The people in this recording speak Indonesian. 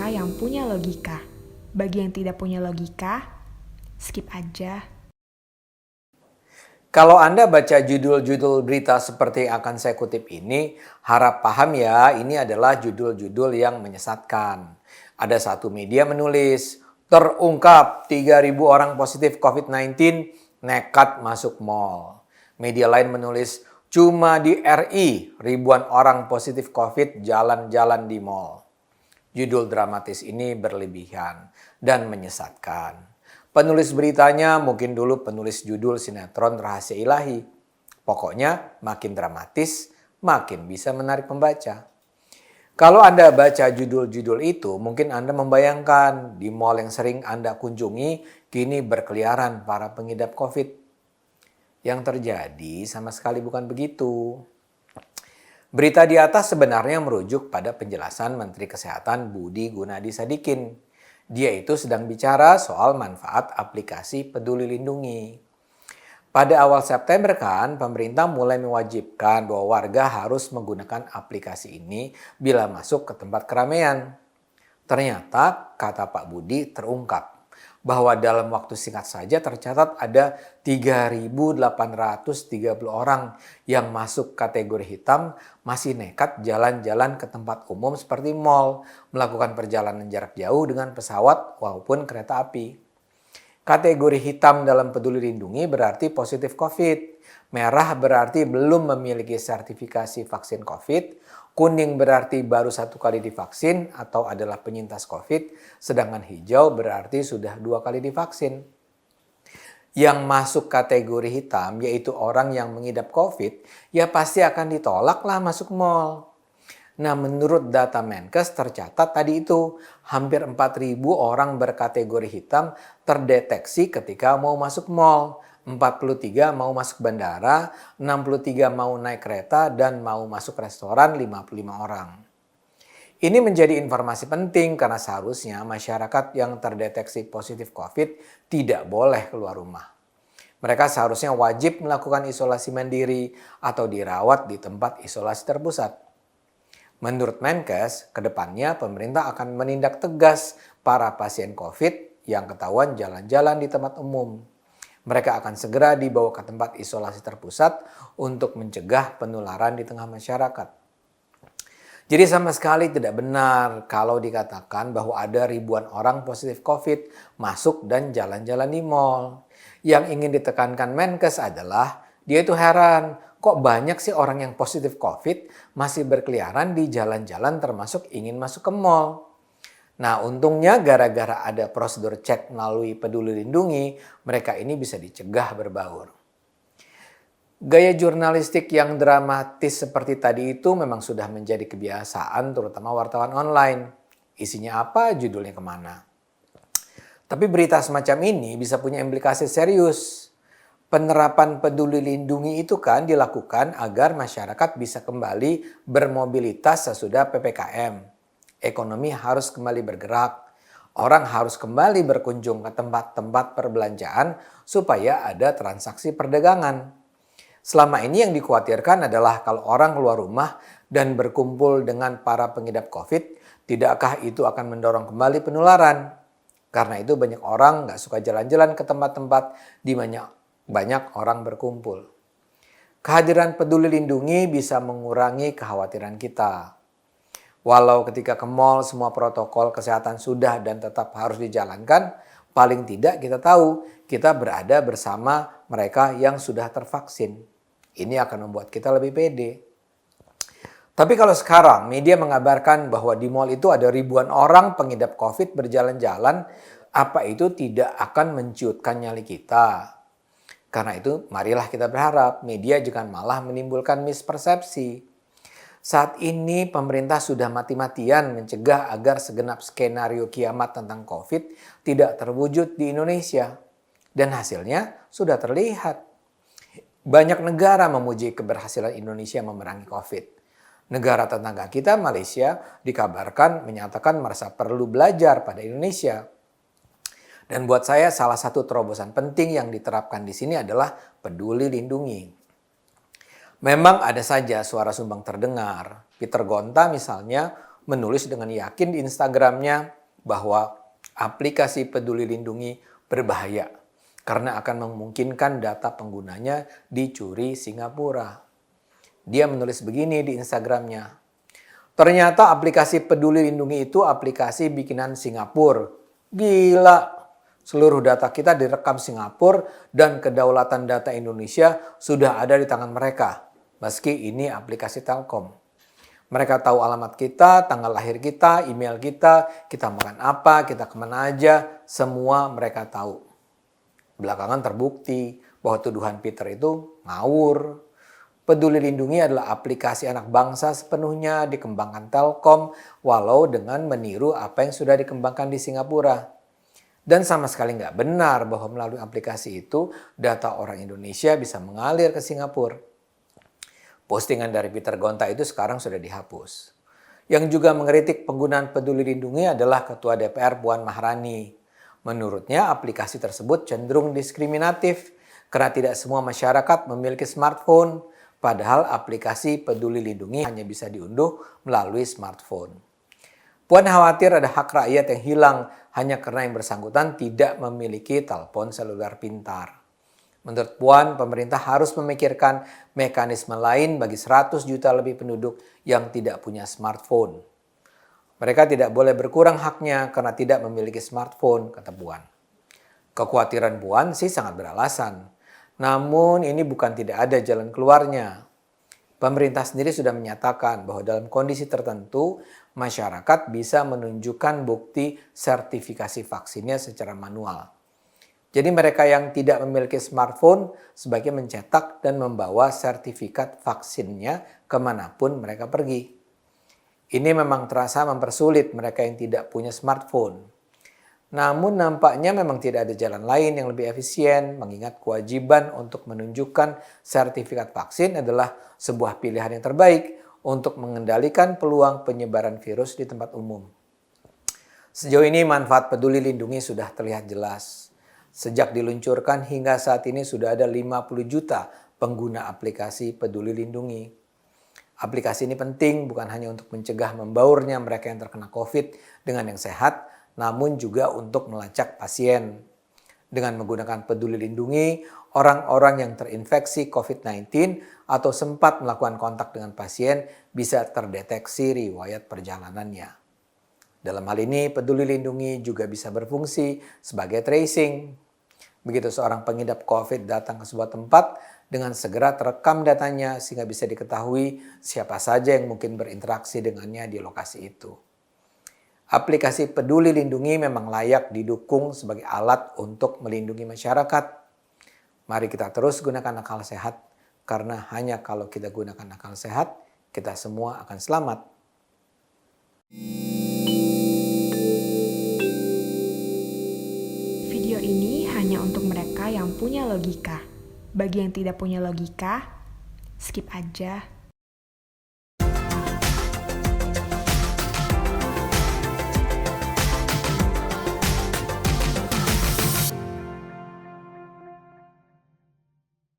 berita yang punya logika. Bagi yang tidak punya logika, skip aja. Kalau Anda baca judul-judul berita seperti yang akan saya kutip ini, harap paham ya, ini adalah judul-judul yang menyesatkan. Ada satu media menulis, terungkap 3.000 orang positif COVID-19 nekat masuk mal. Media lain menulis, cuma di RI ribuan orang positif COVID jalan-jalan di mal. Judul dramatis ini berlebihan dan menyesatkan. Penulis beritanya mungkin dulu penulis judul sinetron Rahasia Ilahi. Pokoknya makin dramatis, makin bisa menarik pembaca. Kalau Anda baca judul-judul itu, mungkin Anda membayangkan di mal yang sering Anda kunjungi, kini berkeliaran para pengidap COVID. Yang terjadi sama sekali bukan begitu. Berita di atas sebenarnya merujuk pada penjelasan Menteri Kesehatan Budi Gunadi Sadikin. Dia itu sedang bicara soal manfaat aplikasi Peduli Lindungi. Pada awal September kan, pemerintah mulai mewajibkan bahwa warga harus menggunakan aplikasi ini bila masuk ke tempat keramaian. Ternyata, kata Pak Budi, terungkap bahwa dalam waktu singkat saja tercatat ada 3.830 orang yang masuk kategori hitam masih nekat jalan-jalan ke tempat umum seperti mal, melakukan perjalanan jarak jauh dengan pesawat maupun kereta api. Kategori hitam dalam Peduli Lindungi berarti positif COVID, merah berarti belum memiliki sertifikasi vaksin COVID, kuning berarti baru 1 kali divaksin atau adalah penyintas COVID, sedangkan hijau berarti sudah 2 kali divaksin. Yang masuk kategori hitam yaitu orang yang mengidap COVID, ya pasti akan ditolak lah masuk mal. Nah, menurut data Menkes tercatat tadi itu hampir 4.000 orang berkategori hitam terdeteksi ketika mau masuk mal. 43 mau masuk bandara, 63 mau naik kereta, dan mau masuk restoran 55 orang. Ini menjadi informasi penting karena seharusnya masyarakat yang terdeteksi positif COVID tidak boleh keluar rumah. Mereka seharusnya wajib melakukan isolasi mandiri atau dirawat di tempat isolasi terpusat. Menurut Menkes, kedepannya pemerintah akan menindak tegas para pasien COVID yang ketahuan jalan-jalan di tempat umum. Mereka akan segera dibawa ke tempat isolasi terpusat untuk mencegah penularan di tengah masyarakat. Jadi sama sekali tidak benar kalau dikatakan bahwa ada ribuan orang positif COVID masuk dan jalan-jalan di mal. Yang ingin ditekankan Menkes adalah dia itu heran, kok banyak sih orang yang positif COVID masih berkeliaran di jalan-jalan termasuk ingin masuk ke mal. Nah, untungnya gara-gara ada prosedur cek melalui Peduli Lindungi, mereka ini bisa dicegah berbaur. Gaya jurnalistik yang dramatis seperti tadi itu memang sudah menjadi kebiasaan terutama wartawan online. Isinya apa, judulnya kemana. Tapi berita semacam ini bisa punya implikasi serius. Penerapan Peduli Lindungi itu kan dilakukan agar masyarakat bisa kembali bermobilitas sesudah PPKM. Ekonomi harus kembali bergerak. Orang harus kembali berkunjung ke tempat-tempat perbelanjaan supaya ada transaksi perdagangan. Selama ini yang dikhawatirkan adalah kalau orang keluar rumah dan berkumpul dengan para pengidap COVID, tidakkah itu akan mendorong kembali penularan? Karena itu banyak orang nggak suka jalan-jalan ke tempat-tempat di mana banyak orang berkumpul. Kehadiran Peduli Lindungi bisa mengurangi kekhawatiran kita. Walau ketika ke mal semua protokol kesehatan sudah dan tetap harus dijalankan, paling tidak kita tahu kita berada bersama mereka yang sudah tervaksin. Ini akan membuat kita lebih pede. Tapi kalau sekarang media mengabarkan bahwa di mal itu ada ribuan orang pengidap COVID berjalan-jalan, apa itu tidak akan menciutkan nyali kita? Karena itu marilah kita berharap media jangan malah menimbulkan mispersepsi. Saat ini pemerintah sudah mati-matian mencegah agar segenap skenario kiamat tentang COVID tidak terwujud di Indonesia. Dan hasilnya sudah terlihat. Banyak negara memuji keberhasilan Indonesia memerangi COVID. Negara tetangga kita, Malaysia, dikabarkan menyatakan merasa perlu belajar pada Indonesia. Dan buat saya salah satu terobosan penting yang diterapkan di sini adalah Peduli Lindungi. Memang ada saja suara sumbang terdengar. Peter Gonta misalnya menulis dengan yakin di Instagramnya, bahwa aplikasi Peduli Lindungi berbahaya karena akan memungkinkan data penggunanya dicuri Singapura. Dia menulis begini di Instagramnya. Ternyata aplikasi Peduli Lindungi itu aplikasi bikinan Singapura. Gila! Seluruh data kita direkam Singapura dan kedaulatan data Indonesia sudah ada di tangan mereka. Meski ini aplikasi Telkom. Mereka tahu alamat kita, tanggal lahir kita, email kita makan apa, kita kemana aja, semua mereka tahu. Belakangan terbukti bahwa tuduhan Peter itu ngawur. Peduli Lindungi adalah aplikasi anak bangsa sepenuhnya dikembangkan Telkom walau dengan meniru apa yang sudah dikembangkan di Singapura. Dan sama sekali nggak benar bahwa melalui aplikasi itu data orang Indonesia bisa mengalir ke Singapura. Postingan dari Peter Gonta itu sekarang sudah dihapus. Yang juga mengkritik penggunaan Peduli Lindungi adalah Ketua DPR Puan Maharani. Menurutnya aplikasi tersebut cenderung diskriminatif karena tidak semua masyarakat memiliki smartphone, padahal aplikasi Peduli Lindungi hanya bisa diunduh melalui smartphone. Puan khawatir ada hak rakyat yang hilang hanya karena yang bersangkutan tidak memiliki telepon seluler pintar. Menurut Puan, pemerintah harus memikirkan mekanisme lain bagi 100 juta lebih penduduk yang tidak punya smartphone. Mereka tidak boleh berkurang haknya karena tidak memiliki smartphone, kata Puan. Kekhawatiran Puan sih sangat beralasan. Namun ini bukan tidak ada jalan keluarnya. Pemerintah sendiri sudah menyatakan bahwa dalam kondisi tertentu, masyarakat bisa menunjukkan bukti sertifikasi vaksinnya secara manual. Jadi mereka yang tidak memiliki smartphone sebaiknya mencetak dan membawa sertifikat vaksinnya kemanapun mereka pergi. Ini memang terasa mempersulit mereka yang tidak punya smartphone. Namun nampaknya memang tidak ada jalan lain yang lebih efisien mengingat kewajiban untuk menunjukkan sertifikat vaksin adalah sebuah pilihan yang terbaik untuk mengendalikan peluang penyebaran virus di tempat umum. Sejauh ini manfaat Peduli Lindungi sudah terlihat jelas. Sejak diluncurkan hingga saat ini sudah ada 50 juta pengguna aplikasi Peduli Lindungi. Aplikasi ini penting bukan hanya untuk mencegah membaurnya mereka yang terkena COVID dengan yang sehat, namun juga untuk melacak pasien. Dengan menggunakan Peduli Lindungi, orang-orang yang terinfeksi COVID-19 atau sempat melakukan kontak dengan pasien bisa terdeteksi riwayat perjalanannya. Dalam hal ini, Peduli Lindungi juga bisa berfungsi sebagai tracing. Begitu seorang pengidap COVID datang ke sebuah tempat, dengan segera terekam datanya sehingga bisa diketahui siapa saja yang mungkin berinteraksi dengannya di lokasi itu. Aplikasi Peduli Lindungi memang layak didukung sebagai alat untuk melindungi masyarakat. Mari kita terus gunakan akal sehat, karena hanya kalau kita gunakan akal sehat, kita semua akan selamat. Video ini hanya untuk mereka yang punya logika. Bagi yang tidak punya logika, skip aja.